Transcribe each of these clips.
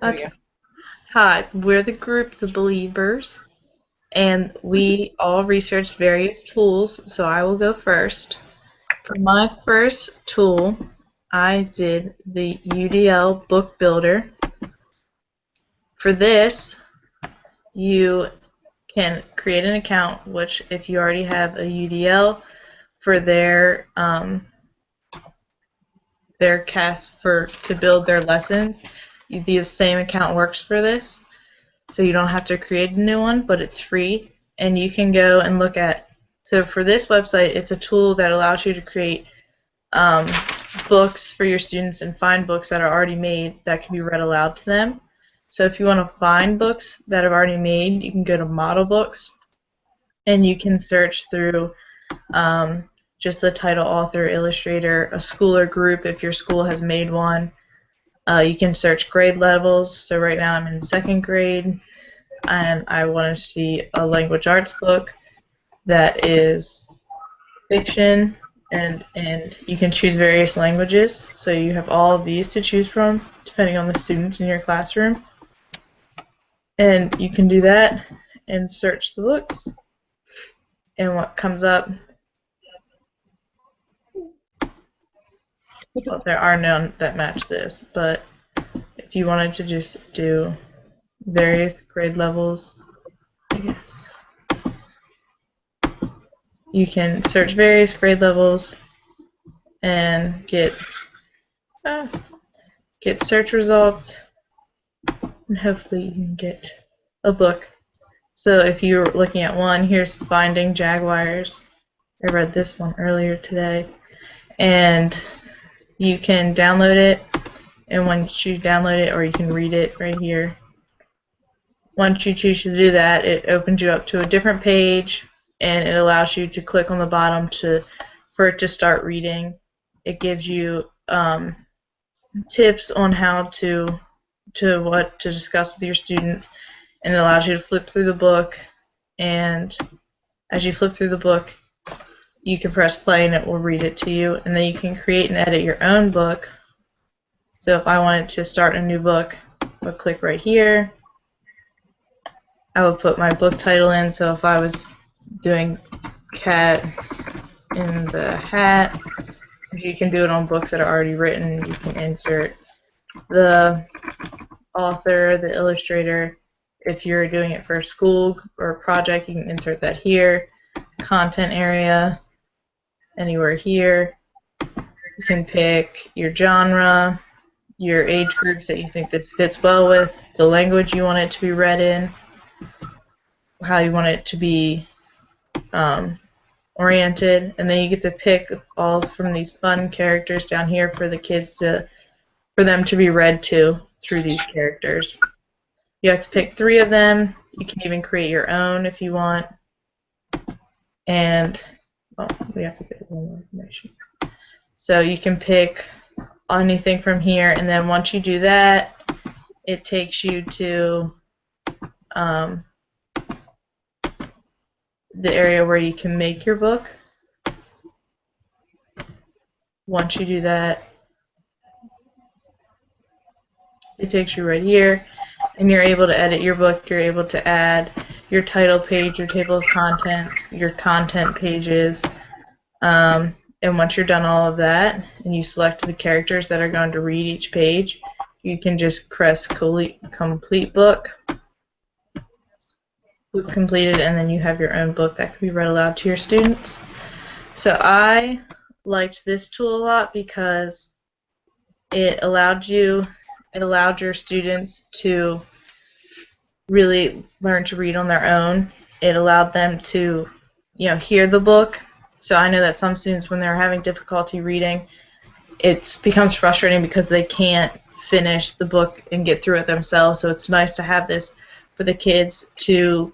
Okay. you. Hi, we're the group The Beliebers, and we all researched various tools, so I will go first. For my first tool, I did the UDL Book Builder. For this, you can create an account, which if you already have a UDL for their cast for to build their lessons, the same account works for this. So you don't have to create a new one, but it's free, and you can go and look at. So for this website, it's a tool that allows you to create um, books for your students and find books that are already made that can be read aloud to them. So if you want to find books that have already made, you can go to Model Books, and you can search through just the title, author, illustrator, a school or group if your school has made one. You can search grade levels. So right now I'm in second grade, and I want to see a language arts book that is fiction, and you can choose various languages. So you have all of these to choose from depending on the students in your classroom. And you can do that and search the books. And what comes up, well, there are none that match this, but if you wanted to just do various grade levels, I guess, you can search various grade levels and uh, get search results, and hopefully you can get a book. So if you're looking at one, here's Finding Jaguars. I read this one earlier today, and you can download it, and once you download it, or you can read it right here, once you choose to do that, it opens you up to a different page, and it allows you to click on the bottom for it to start reading. It gives you tips on how what to discuss with your students, and it allows you to flip through the book. And as you flip through the book, you can press play and it will read it to you, and then you can create and edit your own book. So if I wanted to start a new book, I would click right here. I would put my book title in. So if I was doing Cat in the Hat, you can do it on books that are already written. You can insert the author, the illustrator. If you're doing it for a school or a project, you can insert that here. Content area, anywhere here. You can pick your genre, your age groups that you think this fits well with, the language you want it to be read in, how you want it to be oriented, and then you get to pick all from these fun characters down here for the kids for them to be read to through these characters. You have to pick 3 of them. You can even create your own if you want. And well, we have to get a little more information. So you can pick anything from here, and then once you do that, it takes you to the area where you can make your book. Once you do that, it takes you right here, and you're able to edit your book. You're able to add your title page, your table of contents, your content pages, and once you're done all of that, and you select the characters that are going to read each page, you can just press complete book completed, and then you have your own book that can be read aloud to your students. So I liked this tool a lot because it allowed your students to really learn to read on their own. It allowed them to, hear the book. So I know that some students, when they're having difficulty reading, it becomes frustrating because they can't finish the book and get through it themselves. So it's nice to have this for the kids to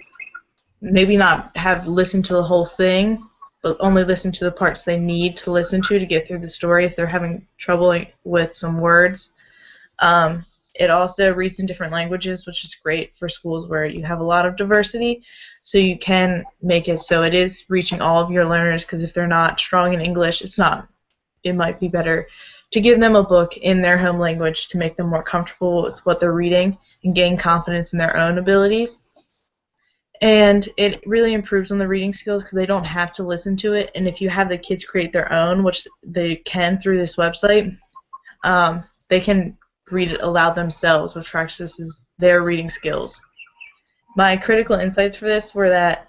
maybe not have listened to the whole thing, but only listen to the parts they need to listen to get through the story if they're having trouble with some words. It also reads in different languages, which is great for schools where you have a lot of diversity. So you can make it so it is reaching all of your learners, because if they're not strong in English, it might be better to give them a book in their home language to make them more comfortable with what they're reading and gain confidence in their own abilities. And it really improves on the reading skills because they don't have to listen to it. And if you have the kids create their own, which they can through this website, they can read it aloud themselves, which practices their reading skills. My critical insights for this were that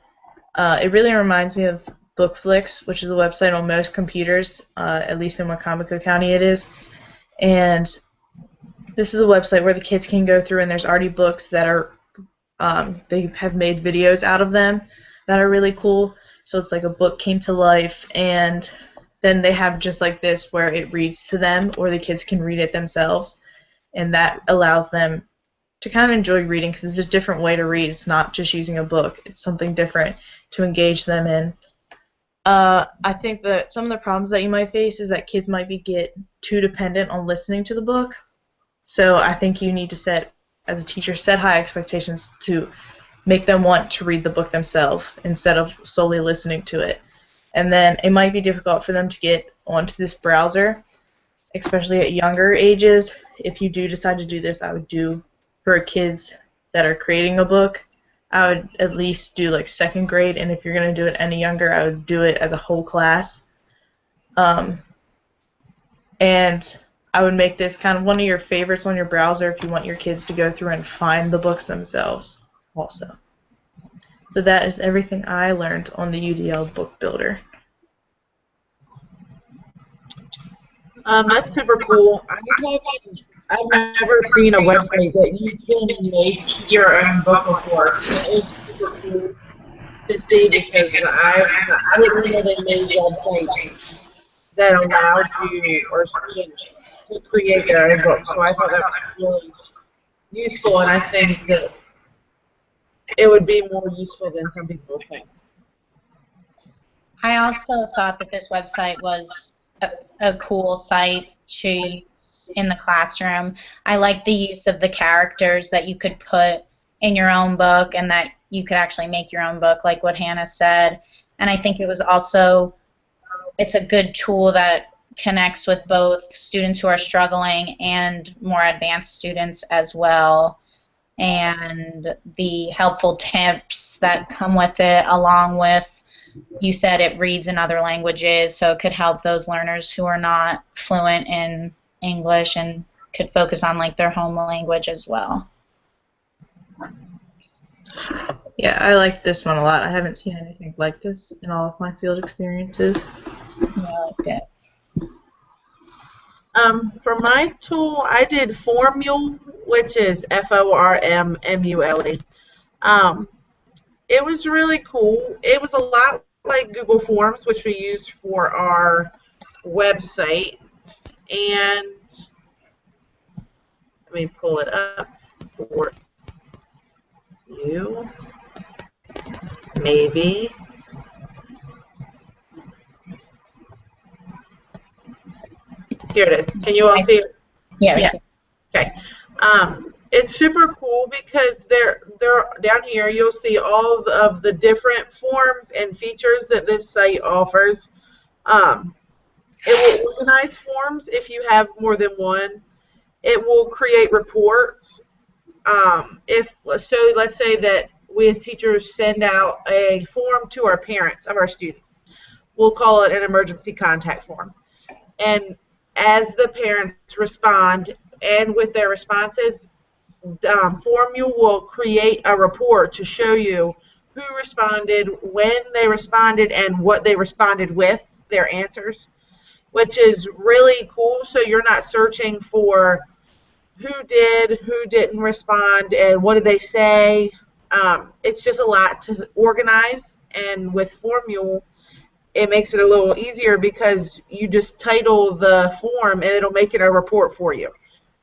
it really reminds me of Bookflix, which is a website on most computers, at least in Wacomico County it is. And this is a website where the kids can go through and there's already books that are, they have made videos out of them that are really cool. So it's like a book came to life, and then they have just like this where it reads to them or the kids can read it themselves. And that allows them to kind of enjoy reading because it's a different way to read. It's not just using a book. It's something different to engage them in. I think that some of the problems that you might face is that kids might get too dependent on listening to the book. So I think you need to set, as a teacher, set high expectations to make them want to read the book themselves instead of solely listening to it. And then it might be difficult for them to get onto this browser, especially at younger ages. If you do decide to do this, I would do for kids that are creating a book, I would at least do like second grade, and if you're going to do it any younger, I would do it as a whole class. And I would make this kind of one of your favorites on your browser if you want your kids to go through and find the books themselves also. So that is everything I learned on the UDL Book Builder. That's super cool. I've never seen a website that you can make your own book before. It was super cool to see because I didn't know they made websites that allowed you or students to create their own book. So I thought that was really useful, and I think that it would be more useful than some people think. I also thought that this website was a cool site to use in the classroom. I like the use of the characters that you could put in your own book and that you could actually make your own book, like what Hannah said. And I think it was also, it's a good tool that connects with both students who are struggling and more advanced students as well. And the helpful tips that come with it, along with, you said it reads in other languages, so it could help those learners who are not fluent in English and could focus on like their home language as well. Yeah, I like this one a lot. I haven't seen anything like this in all of my field experiences. Yeah, I liked it. For my tool, I did Formule, which is Formmule. It was really cool. It was a lot like Google Forms, which we used for our website. And let me pull it up for you. Maybe. Here it is. Can you all see it? Yeah. Okay. It's super cool because they're down here. You'll see all of the different forms and features that this site offers. It will organize forms if you have more than one. It will create reports. Let's say that we as teachers send out a form to our parents of our students. We'll call it an emergency contact form. And as the parents respond, and with their responses, Formule will create a report to show you who responded, when they responded, and what they responded with, their answers, which is really cool. So you're not searching for who did, who didn't respond, and what did they say. It's just a lot to organize, and with Formule, it makes it a little easier because you just title the form and it'll make it a report for you,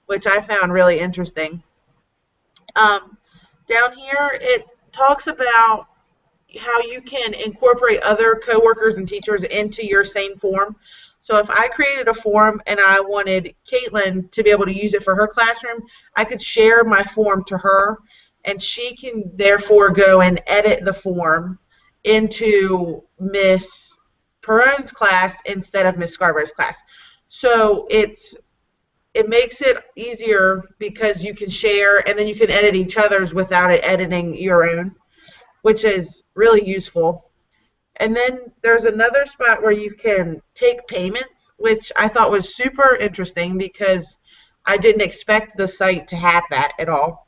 which I found really interesting. Down here, it talks about how you can incorporate other coworkers and teachers into your same form. So if I created a form and I wanted Caitlin to be able to use it for her classroom, I could share my form to her, and she can therefore go and edit the form into Miss Perron's class instead of Miss Scarborough's class. So it makes it easier because you can share and then you can edit each other's without it editing your own, which is really useful. And then there's another spot where you can take payments, which I thought was super interesting because I didn't expect the site to have that at all.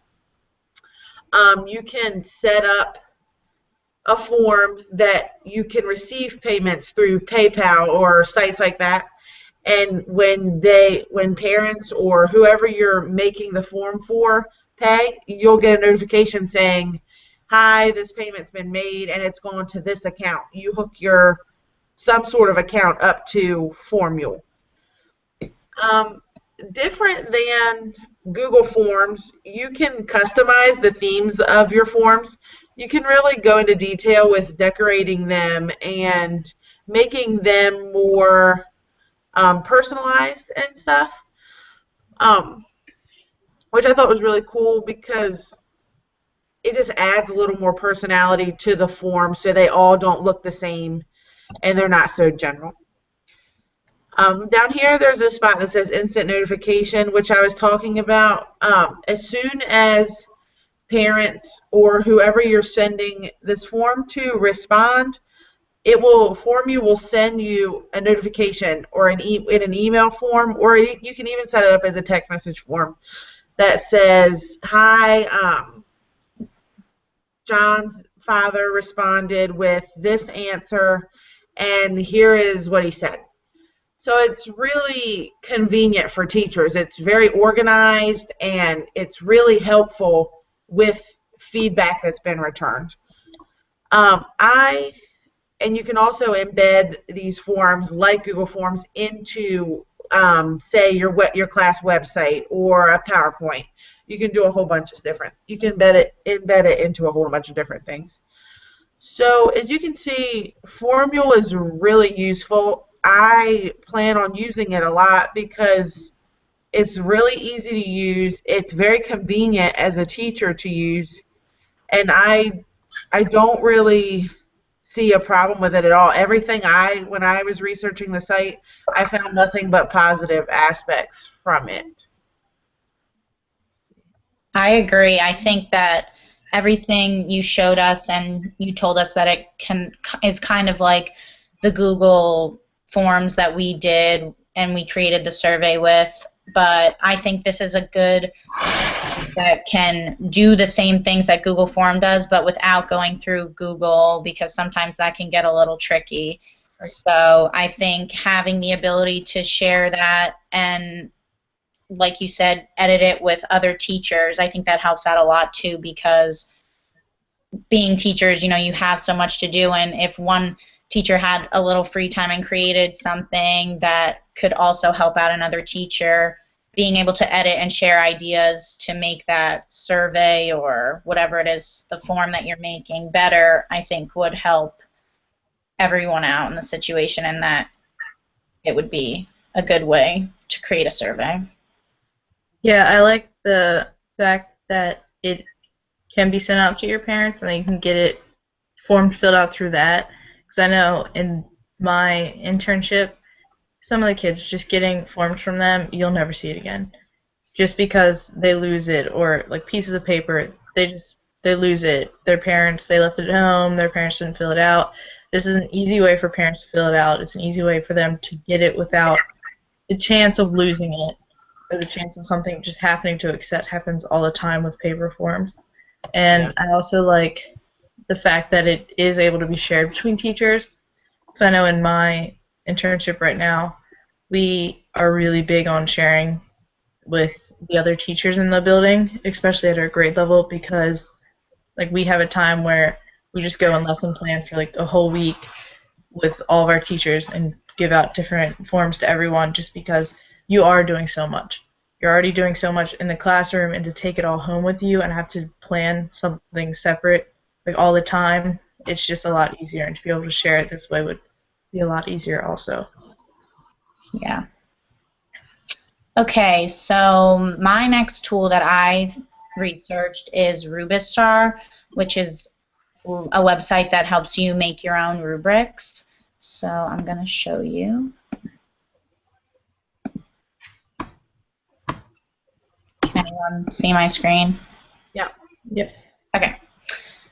You can set up a form that you can receive payments through PayPal or sites like that. And when parents or whoever you're making the form for pay, you'll get a notification saying, "Hi, this payment's been made and it's gone to this account." You hook your some sort of account up to Formule. Different than Google Forms, you can customize the themes of your forms. You can really go into detail with decorating them and making them more personalized and stuff, um, which I thought was really cool because it just adds a little more personality to the form so they all don't look the same and they're not so general. Down here, there's a spot that says instant notification, which I was talking about. As soon as parents or whoever you're sending this form to respond, Formu will send you a notification or in an email form, or you can even set it up as a text message form that says, "Hi, John's father responded with this answer, and here is what he said." So it's really convenient for teachers. It's very organized, and it's really helpful with feedback that's been returned. And you can also embed these forms, like Google Forms, into, say, your class website or a PowerPoint. You can do a whole bunch of different. You can embed it into a whole bunch of different things. So as you can see, Formula is really useful. I plan on using it a lot because it's really easy to use. It's very convenient as a teacher to use, and I don't really see a problem with it at all. When I was researching the site, I found nothing but positive aspects from it. I agree. I think that everything you showed us and you told us that it is kind of like the Google Forms that we did and we created the survey with. But I think this is a good that can do the same things that Google Form does, but without going through Google, because sometimes that can get a little tricky. Right. So I think having the ability to share that and, like you said, edit it with other teachers, I think that helps out a lot too, because being teachers, you have so much to do, and if one teacher had a little free time and created something that could also help out another teacher, being able to edit and share ideas to make that survey or whatever it is, the form that you're making, better, I think would help everyone out in the situation, and that it would be a good way to create a survey. Yeah, I like the fact that it can be sent out to your parents and then you can get it filled out through that. Because I know in my internship, some of the kids, just getting forms from them, you'll never see it again. Just because they lose it, or like pieces of paper, they lose it. Their parents, they left it at home, their parents didn't fill it out. This is an easy way for parents to fill it out. It's an easy way for them to get it without the chance of losing it, or the chance of something just happening to it, 'cause that happens all the time with paper forms. And I also like the fact that it is able to be shared between teachers. Because I know in my internship right now, we are really big on sharing with the other teachers in the building, especially at our grade level, because like we have a time where we just go and lesson plan for like a whole week with all of our teachers and give out different forms to everyone, just because you are doing so much. You're already doing so much in the classroom, and to take it all home with you and have to plan something separate like all the time, it's just a lot easier, and to be able to share it this way would be a lot easier also. Yeah. Okay, so my next tool that I researched is Rubistar, which is a website that helps you make your own rubrics. So I'm going to show you. everyone see my screen? Yeah. Yep. Okay.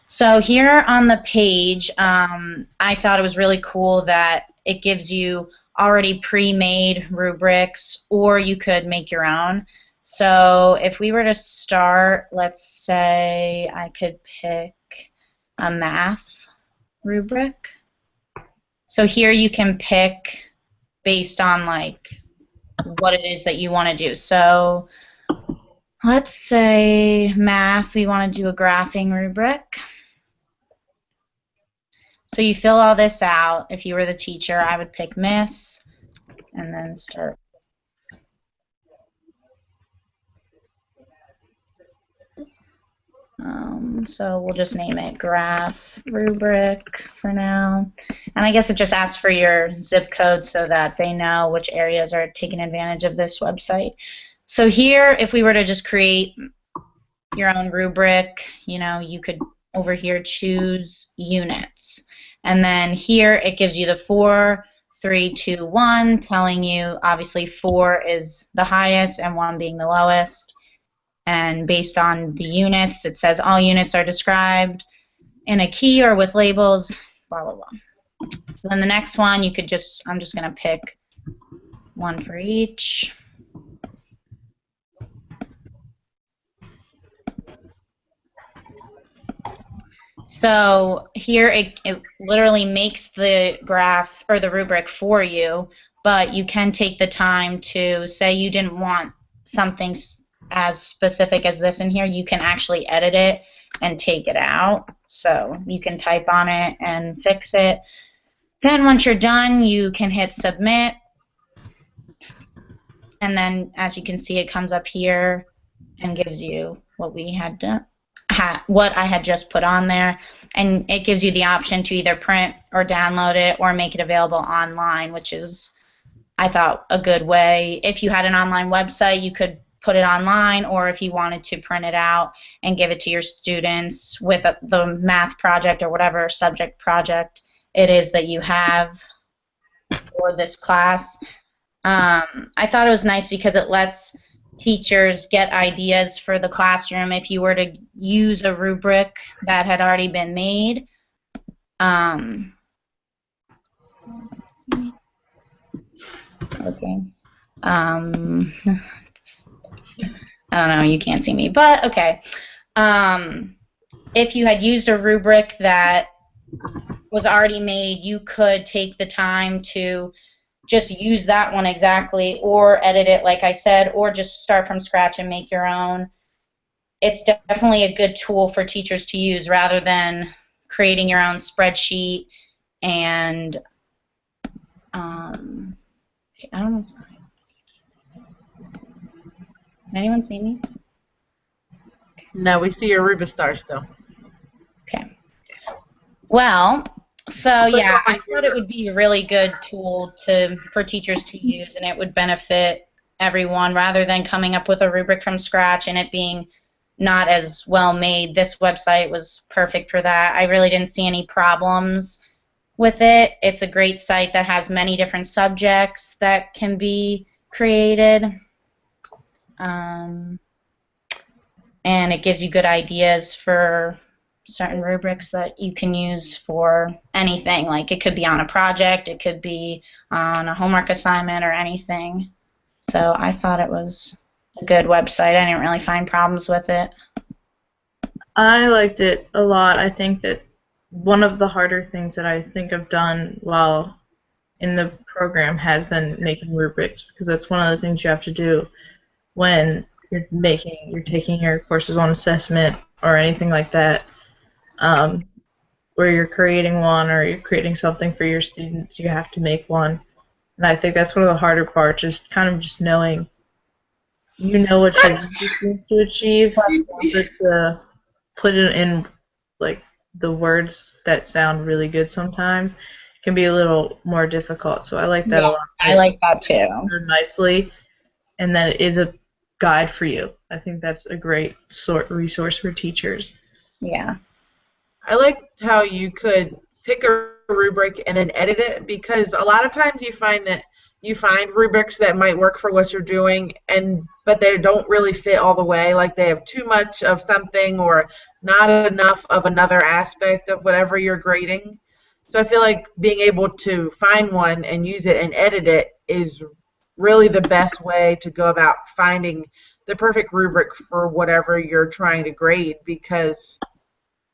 So here on the page, I thought it was really cool that it gives you already pre-made rubrics, or you could make your own. So if we were to start, let's say I could pick a math rubric. So here you can pick based on like what it is that you want to do. So let's say math, we want to do a graphing rubric. So you fill all this out. If you were the teacher, I would pick Miss and then start. So we'll just name it graph rubric for now. And I guess it just asks for your zip code so that they know which areas are taking advantage of this website. So here, if we were to just create your own rubric, you could over here choose units. And then here it gives you the 4, 3, 2, 1, telling you obviously 4 is the highest and 1 being the lowest. And based on the units, it says all units are described in a key or with labels, blah, blah, blah. So then the next one, I'm just going to pick 1 for each. So here it literally makes the graph or the rubric for you, but you can take the time to say you didn't want something as specific as this in here. You can actually edit it and take it out. So you can type on it and fix it. Then once you're done, you can hit submit. And then as you can see, it comes up here and gives you what we had done. What I had just put on there, and it gives you the option to either print or download it or make it available online, which is, I thought, a good way. If you had an online website, you could put it online, or if you wanted to print it out and give it to your students with the math project or whatever subject project it is that you have for this class. I thought it was nice because it lets teachers get ideas for the classroom if you were to use a rubric that had already been made. Okay. I don't know, you can't see me, but okay. If you had used a rubric that was already made, you could take the time to just use that one exactly, or edit it like I said, or just start from scratch and make your own. It's definitely a good tool for teachers to use rather than creating your own spreadsheet and I don't know. Can anyone see me? No, we see your Rubus star still. Okay. Well, so yeah, I thought it would be a really good tool for teachers to use, and it would benefit everyone rather than coming up with a rubric from scratch and it being not as well made. This website was perfect for that. I really didn't see any problems with it. It's a great site that has many different subjects that can be created. And it gives you good ideas for certain rubrics that you can use for anything. Like it could be on a project, it could be on a homework assignment or anything. So I thought it was a good website. I didn't really find problems with it. I liked it a lot. I think that one of the harder things that I think I've done while in the program has been making rubrics, because that's one of the things you have to do when you're taking your courses on assessment or anything like that, where you're creating one or you're creating something for your students. You have to make one, and I think that's one of the harder parts, just kind of just knowing what you want your students to achieve, but to put it in like the words that sound really good sometimes can be a little more difficult. So I like that a lot. I like that too. Nicely, and that it is a guide for you. I think that's a great resource for teachers. Yeah. I liked how you could pick a rubric and then edit it, because a lot of times you find that you find rubrics that might work for what you're doing, but they don't really fit all the way. Like they have too much of something or not enough of another aspect of whatever you're grading. So I feel like being able to find one and use it and edit it is really the best way to go about finding the perfect rubric for whatever you're trying to grade, because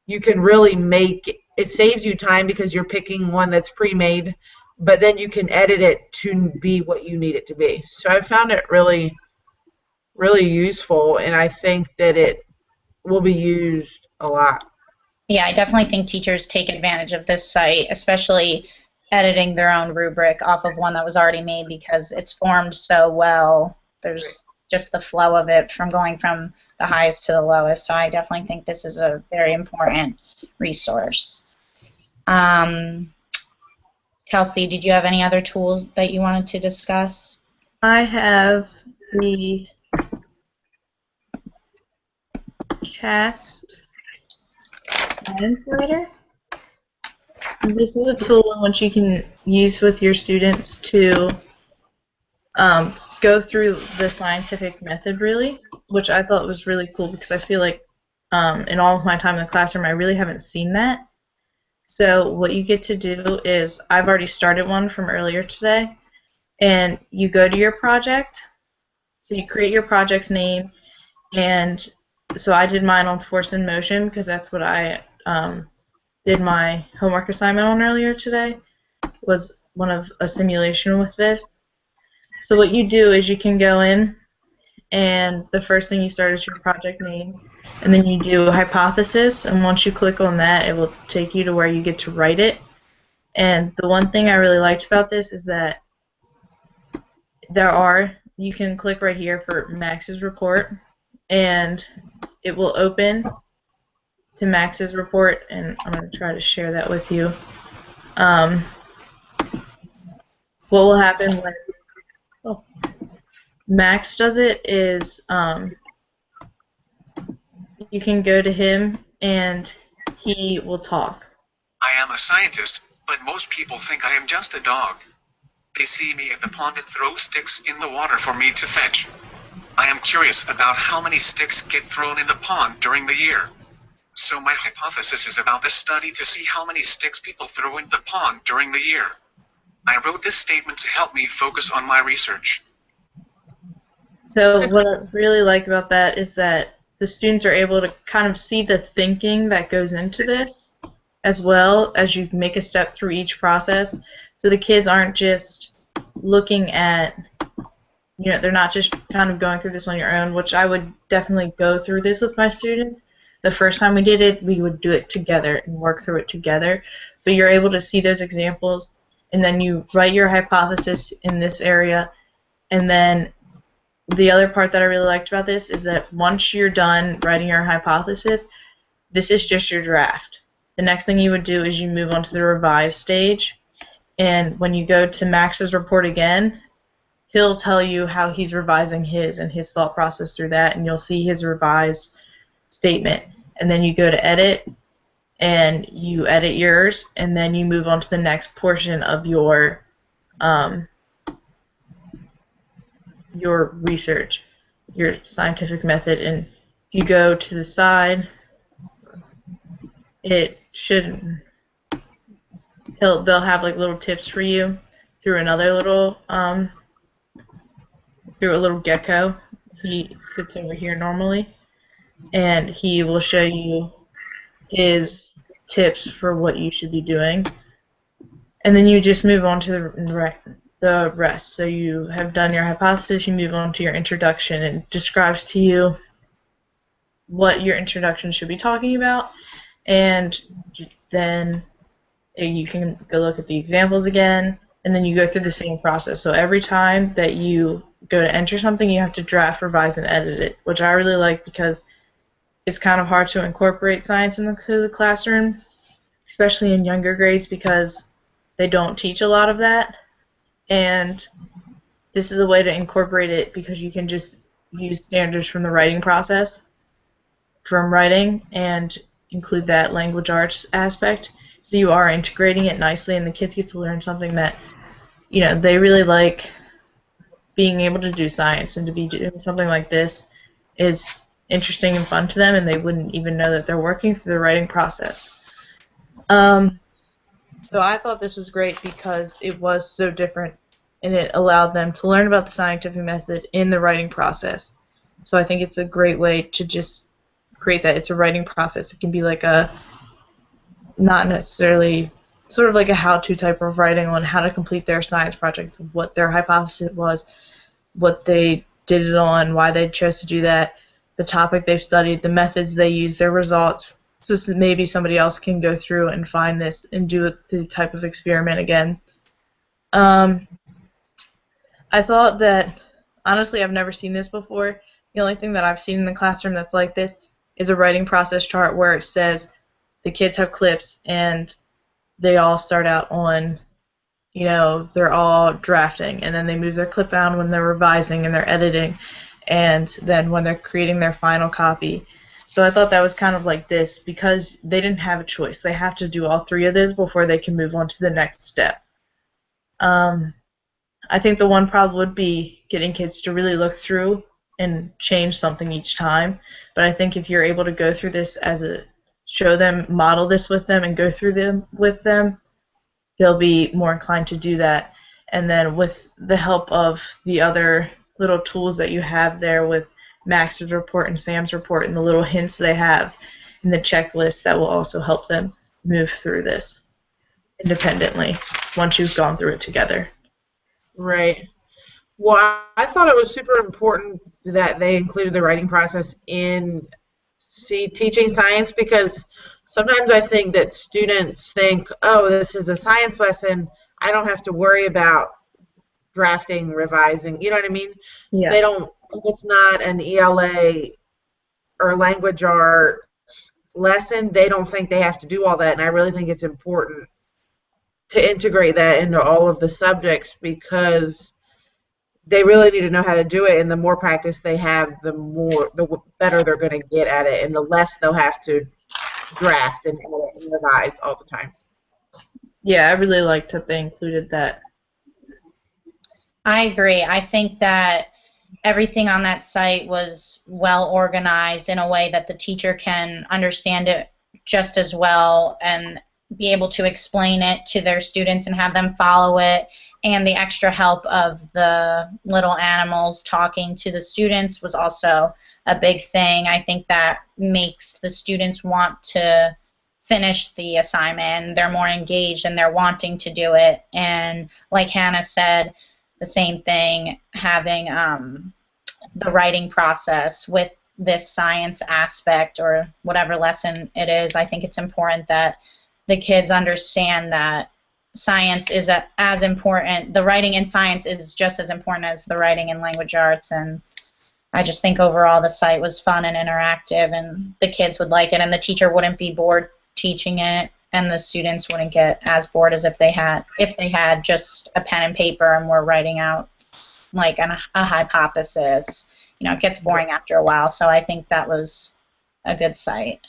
you can really make it saves you time because you're picking one that's pre-made, but then you can edit it to be what you need it to be. So I found it really, really useful, and I think that it will be used a lot. Yeah, I definitely think teachers take advantage of this site, especially editing their own rubric off of one that was already made because it's formed so well. There's just the flow of it from going from the highest to the lowest. So I definitely think this is a very important resource. Kelsey, did you have any other tools that you wanted to discuss? I have the cast translator. This is a tool in which you can use with your students to go through the scientific method, really, which I thought was really cool because I feel like in all of my time in the classroom, I really haven't seen that. So what you get to do is, I've already started one from earlier today, and you go to your project. So you create your project's name, and so I did mine on Force in Motion because that's what I did my homework assignment on earlier today, was one of a simulation with this. So what you do is you can go in, and the first thing you start is your project name, and then you do a hypothesis, and once you click on that, it will take you to where you get to write it. And the one thing I really liked about this is that you can click right here for Max's report, and it will open to Max's report, and I'm going to try to share that with you. What will happen when Max does it is you can go to him and he will talk. I am a scientist, but most people think I am just a dog. They see me at the pond and throw sticks in the water for me to fetch. I am curious about how many sticks get thrown in the pond during the year. So my hypothesis is about this study to see how many sticks people throw in the pond during the year. I wrote this statement to help me focus on my research. So what I really like about that is that the students are able to kind of see the thinking that goes into this, as well as you make a step through each process. So the kids aren't just looking at, they're not just kind of going through this on your own, which I would definitely go through this with my students. The first time we did it, we would do it together and work through it together. But you're able to see those examples, and then you write your hypothesis in this area. And then the other part that I really liked about this is that once you're done writing your hypothesis, this is just your draft. The next thing you would do is you move on to the revise stage. And when you go to Max's report again, he'll tell you how he's revising his and his thought process through that, and you'll see his revised statement. And then you go to edit, and you edit yours, and then you move on to the next portion of your research, your scientific method. And if you go to the side, it should, they'll have like little tips for you through another little through a little gecko. He sits over here normally, and he will show you his tips for what you should be doing. And then you just move on to the rest. So you have done your hypothesis, you move on to your introduction, and it describes to you what your introduction should be talking about, and then you can go look at the examples again, and then you go through the same process. So every time that you go to enter something, you have to draft, revise, and edit it, which I really like because it's kind of hard to incorporate science into the classroom, especially in younger grades, because they don't teach a lot of that. And this is a way to incorporate it because you can just use standards from the writing process, from writing, and include that language arts aspect. So you are integrating it nicely, and the kids get to learn something that, they really like being able to do science, and to be doing something like this is interesting and fun to them, and they wouldn't even know that they're working through the writing process. So I thought this was great because it was so different, and it allowed them to learn about the scientific method in the writing process. So I think it's a great way to just create that. It's a writing process. It can be like not necessarily sort of like a how-to type of writing on how to complete their science project, what their hypothesis was, what they did it on, why they chose to do that, the topic they've studied, the methods they use, their results. So maybe somebody else can go through and find this and do the type of experiment again. I thought that, honestly, I've never seen this before. The only thing that I've seen in the classroom that's like this is a writing process chart where it says the kids have clips and they all start out on, they're all drafting, and then they move their clip down when they're revising and they're editing, and then when they're creating their final copy. So I thought that was kind of like this because they didn't have a choice. They have to do all three of those before they can move on to the next step. I think the one problem would be getting kids to really look through and change something each time. But I think if you're able to go through this show them, model this with them, and go through them with them, they'll be more inclined to do that. And then with the help of the other little tools that you have there with Max's report and Sam's report and the little hints they have in the checklist, that will also help them move through this independently once you've gone through it together. Right. Well, I thought it was super important that they included the writing process in teaching science, because sometimes I think that students think, oh, this is a science lesson, I don't have to worry about drafting, revising, you know what I mean? Yeah. They don't, if it's not an ELA or language arts lesson, they don't think they have to do all that, and I really think it's important to integrate that into all of the subjects, because they really need to know how to do it, and the more practice they have, the better they're going to get at it, and the less they'll have to draft and edit and revise all the time. Yeah, I really liked that they included that. I agree. I think that everything on that site was well organized in a way that the teacher can understand it just as well and be able to explain it to their students and have them follow it. And the extra help of the little animals talking to the students was also a big thing. I think that makes the students want to finish the assignment. They're more engaged and they're wanting to do it. And like Hannah said, the same thing, having the writing process with this science aspect or whatever lesson it is. I think it's important that the kids understand that science is as important. The writing in science is just as important as the writing in language arts, and I just think overall the site was fun and interactive, and the kids would like it, and the teacher wouldn't be bored teaching it, and the students wouldn't get as bored as if they had just a pen and paper and were writing out like a hypothesis. It gets boring after a while, so I think that was a good site.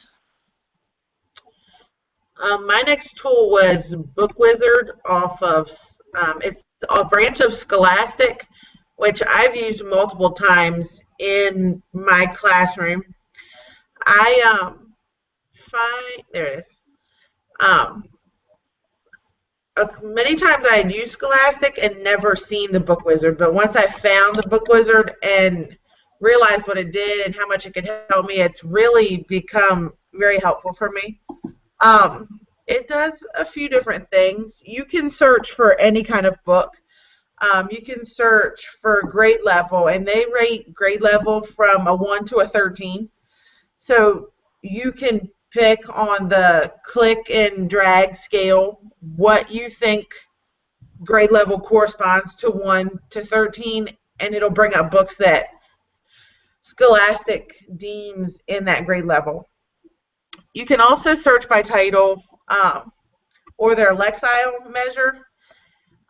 My next tool was Book Wizard off of, it's a branch of Scholastic, which I've used multiple times in my classroom. There it is. Many times I had used Scholastic and never seen the Book Wizard, but once I found the Book Wizard and realized what it did and how much it could help me, it's really become very helpful for me. It does a few different things. You can search for any kind of book. You can search for grade level, and they rate grade level from a 1 to a 13. So you can pick on the click and drag scale what you think grade level corresponds to 1 to 13, and it'll bring up books that Scholastic deems in that grade level. You can also search by title or their Lexile measure.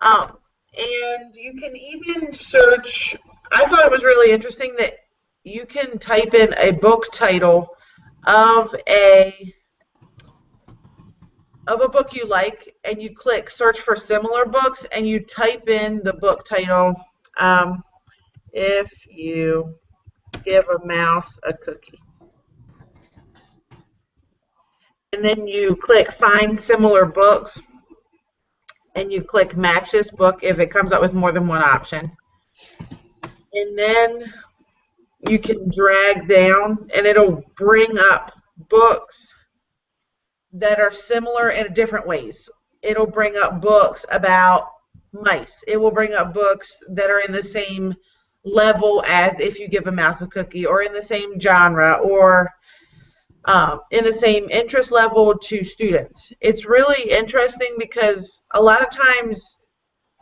And you can even search, I thought it was really interesting that you can type in a book title of a of a book you like, and you click search for similar books, and you type in the book title, If You Give a Mouse a Cookie. And then you click find similar books, and you click match this book if it comes up with more than one option. And then you can drag down, and it'll bring up books that are similar in different ways. It'll bring up books about mice. It will bring up books that are in the same level as If You Give a Mouse a Cookie, or in the same genre, or in the same interest level to students. It's really interesting because a lot of times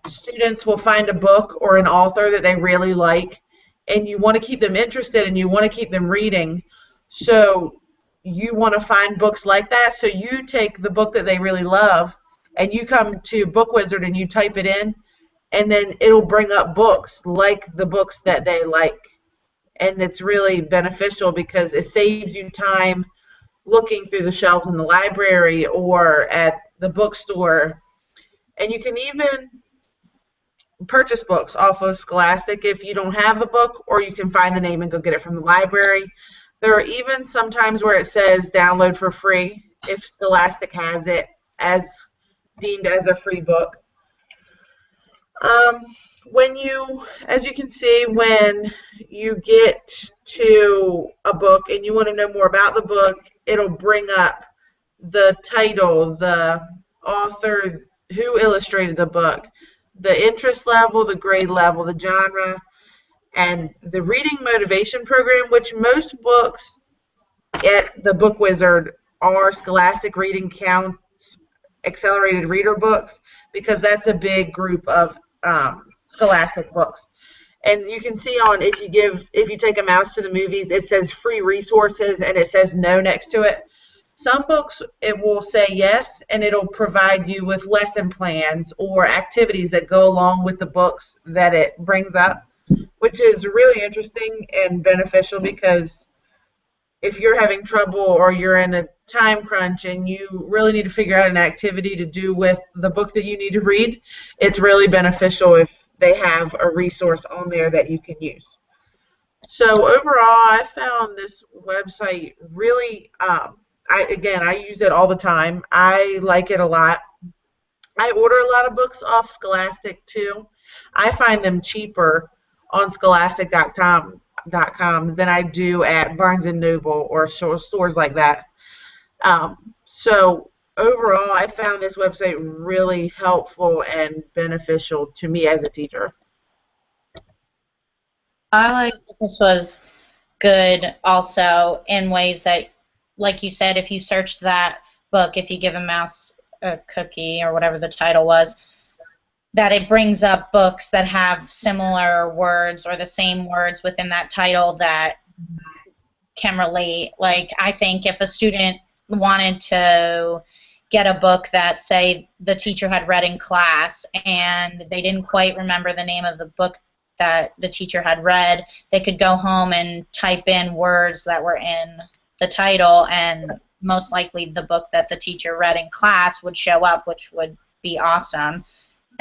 students will find a book or an author that they really like, and you want to keep them interested and you want to keep them reading. So you want to find books like that. So you take the book that they really love and you come to Book Wizard and you type it in, and then it'll bring up books like the books that they like. And it's really beneficial because it saves you time looking through the shelves in the library or at the bookstore. And you can even purchase books off of Scholastic if you don't have the book, or you can find the name and go get it from the library. There are even some times where it says download for free if Scholastic has it as deemed as a free book. As you can see, when you get to a book and you want to know more about the book, it'll bring up the title, the author, who illustrated the book, the interest level, the grade level, the genre, and the reading motivation program, which most books at the Book Wizard are Scholastic Reading Counts accelerated reader books, because that's a big group of Scholastic books. And you can see on if you take a mouse to the movies, it says free resources and it says no next to it. Some books it will say yes, and it'll provide you with lesson plans or activities that go along with the books that it brings up, which is really interesting and beneficial, because if you're having trouble or you're in a time crunch and you really need to figure out an activity to do with the book that you need to read, it's really beneficial if they have a resource on there that you can use. So overall, I found this website really, I use it all the time. I like it a lot. I order a lot of books off Scholastic too. I find them cheaper on Scholastic.com than I do at Barnes & Noble or stores like that. So overall, I found this website really helpful and beneficial to me as a teacher. I liked this was good also in ways that, like you said, if you searched that book, If You Give a Mouse a Cookie, or whatever the title was, that it brings up books that have similar words or the same words within that title that can relate. Like, I think if a student wanted to get a book that, say, the teacher had read in class and they didn't quite remember the name of the book that the teacher had read, they could go home and type in words that were in the title, and most likely the book that the teacher read in class would show up, which would be awesome.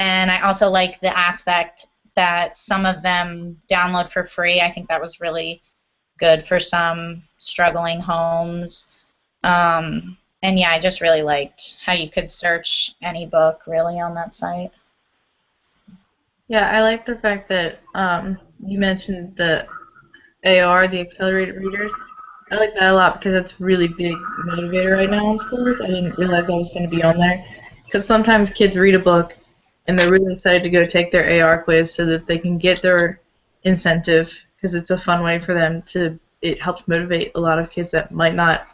And I also like the aspect that some of them download for free. I think that was really good for some struggling homes. And yeah, I just really liked how you could search any book really on that site. Yeah, I like the fact that you mentioned the AR, the accelerated readers. I like that a lot because it's a really big motivator right now in schools. I didn't realize I was going to be on there, because sometimes kids read a book and they're really excited to go take their AR quiz so that they can get their incentive, because it's a fun way for them to, it helps motivate a lot of kids that might not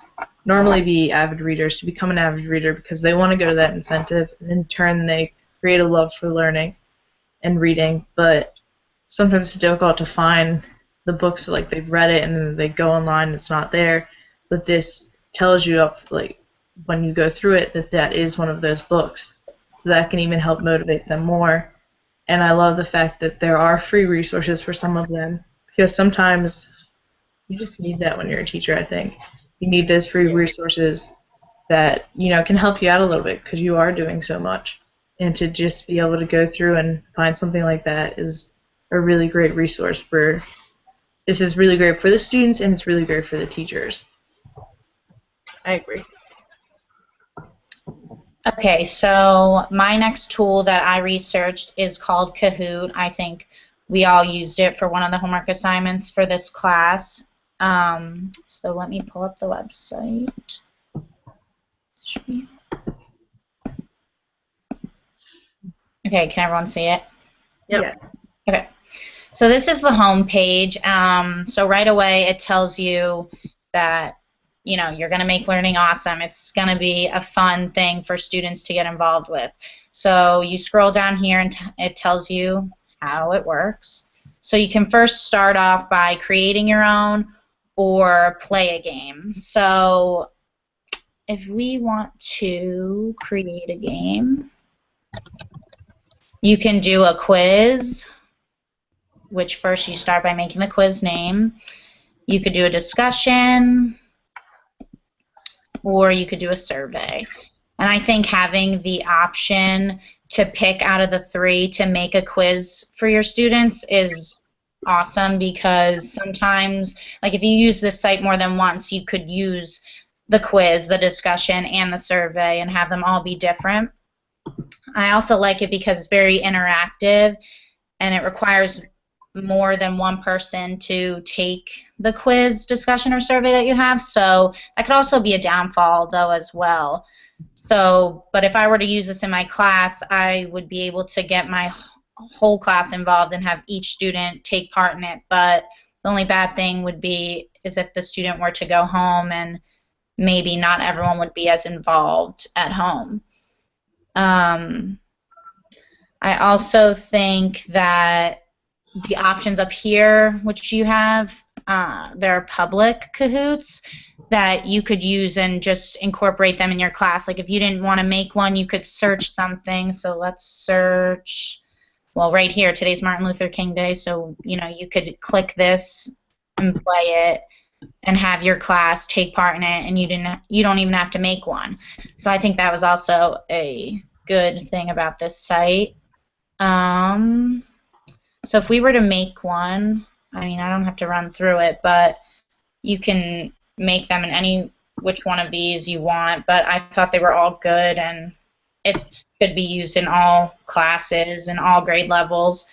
normally be avid readers to become an avid reader, because they want to go to that incentive, and in turn they create a love for learning and reading. But sometimes it's difficult to find the books, like they've read it and then they go online and it's not there. But this tells you up, like, when you go through it, that that is one of those books. So that can even help motivate them more. And I love the fact that there are free resources for some of them, because sometimes you just need that when you're a teacher, I think. You need those free resources that, you know, can help you out a little bit because you are doing so much. And to just be able to go through and find something like that is a really great resource for, this is really great for the students and it's really great for the teachers. I agree. Okay, so my next tool that I researched is called Kahoot. I think we all used it for one of the homework assignments for this class. So let me pull up the website. Okay, can everyone see it? Yep. Yeah. Okay. So this is the home page. So right away it tells you that, you know, you're going to make learning awesome. It's going to be a fun thing for students to get involved with. So you scroll down here and it tells you how it works. So you can first start off by creating your own or play a game. So if we want to create a game, you can do a quiz, which first you start by making the quiz name. You could do a discussion, or you could do a survey. And I think having the option to pick out of the three to make a quiz for your students is awesome, because sometimes, like if you use this site more than once, you could use the quiz, the discussion, and the survey and have them all be different. I also like it because it's very interactive and it requires more than one person to take the quiz, discussion, or survey that you have. So that could also be a downfall, though, as well. So, but if I were to use this in my class, I would be able to get my whole class involved and have each student take part in it. But the only bad thing would be is if the student were to go home and maybe not everyone would be as involved at home. I also think that the options up here, which you have, there are public Kahoots that you could use and just incorporate them in your class. Like if you didn't want to make one, you could search something. So let's search, well, right here, today's Martin Luther King Day, so you know, you could click this and play it and have your class take part in it, and you don't even have to make one. So I think that was also a good thing about this site. So if we were to make one, I mean, I don't have to run through it, but you can make them in any which one of these you want, but I thought they were all good, and it could be used in all classes and all grade levels.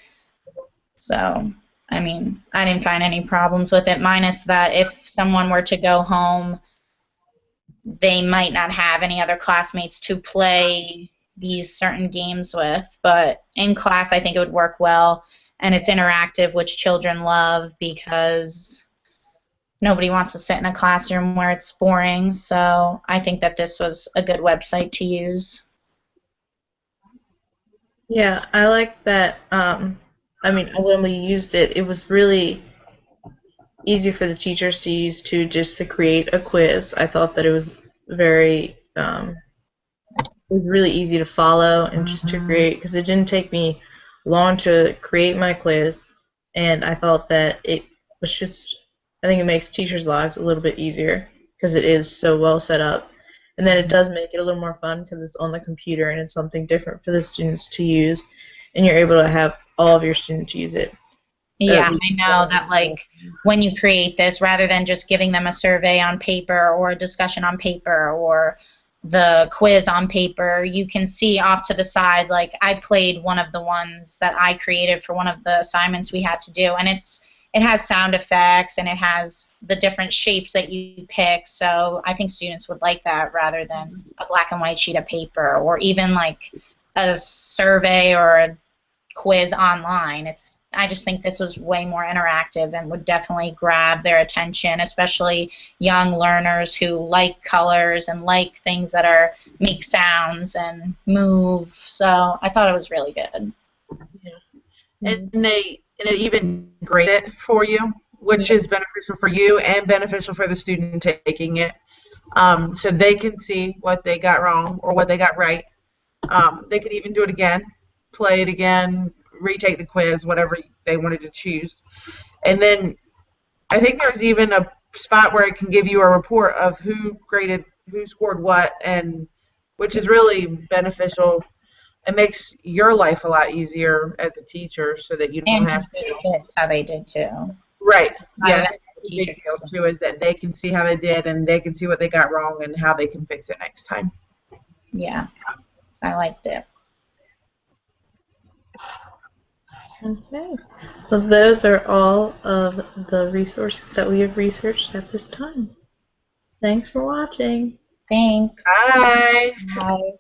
So, I mean, I didn't find any problems with it, minus that if someone were to go home, they might not have any other classmates to play these certain games with, but in class I think it would work well, and it's interactive, which children love because nobody wants to sit in a classroom where it's boring, so I think that this was a good website to use. Yeah, I like that. I mean, when we used it, it was really easy for the teachers to use too, just to create a quiz. I thought that it was very, it was really easy to follow and just to create, because it didn't take me long to create my quiz, and I thought that it was just, I think it makes teachers' lives a little bit easier because it is so well set up. And then it does make it a little more fun because it's on the computer and it's something different for the students to use, and you're able to have all of your students use it. Yeah, I know that, like, when you create this, rather than just giving them a survey on paper or a discussion on paper or the quiz on paper, you can see off to the side, like, I played one of the ones that I created for one of the assignments we had to do, and it has sound effects and it has the different shapes that you pick, so I think students would like that rather than a black and white sheet of paper or even like a survey or a quiz online. I just think this was way more interactive and would definitely grab their attention, especially young learners who like colors and like things that make sounds and move. So I thought it was really good. Yeah. And it even grade it for you, which is beneficial for you and beneficial for the student taking it. So they can see what they got wrong or what they got right. They could even do it again, play it again, retake the quiz, whatever they wanted to choose. And then I think there's even a spot where it can give you a report of who graded who scored what, and which is really beneficial. It makes your life a lot easier as a teacher, so that you don't And have teach to. the kids how they did too. Right. Not Yeah. even That's the a big teachers. deal too, is that they can see how they did, and they can see what they got wrong and how they can fix it next time. Yeah, I liked it. Okay. Well, those are all of the resources that we have researched at this time. Thanks for watching. Thanks. Bye. Bye.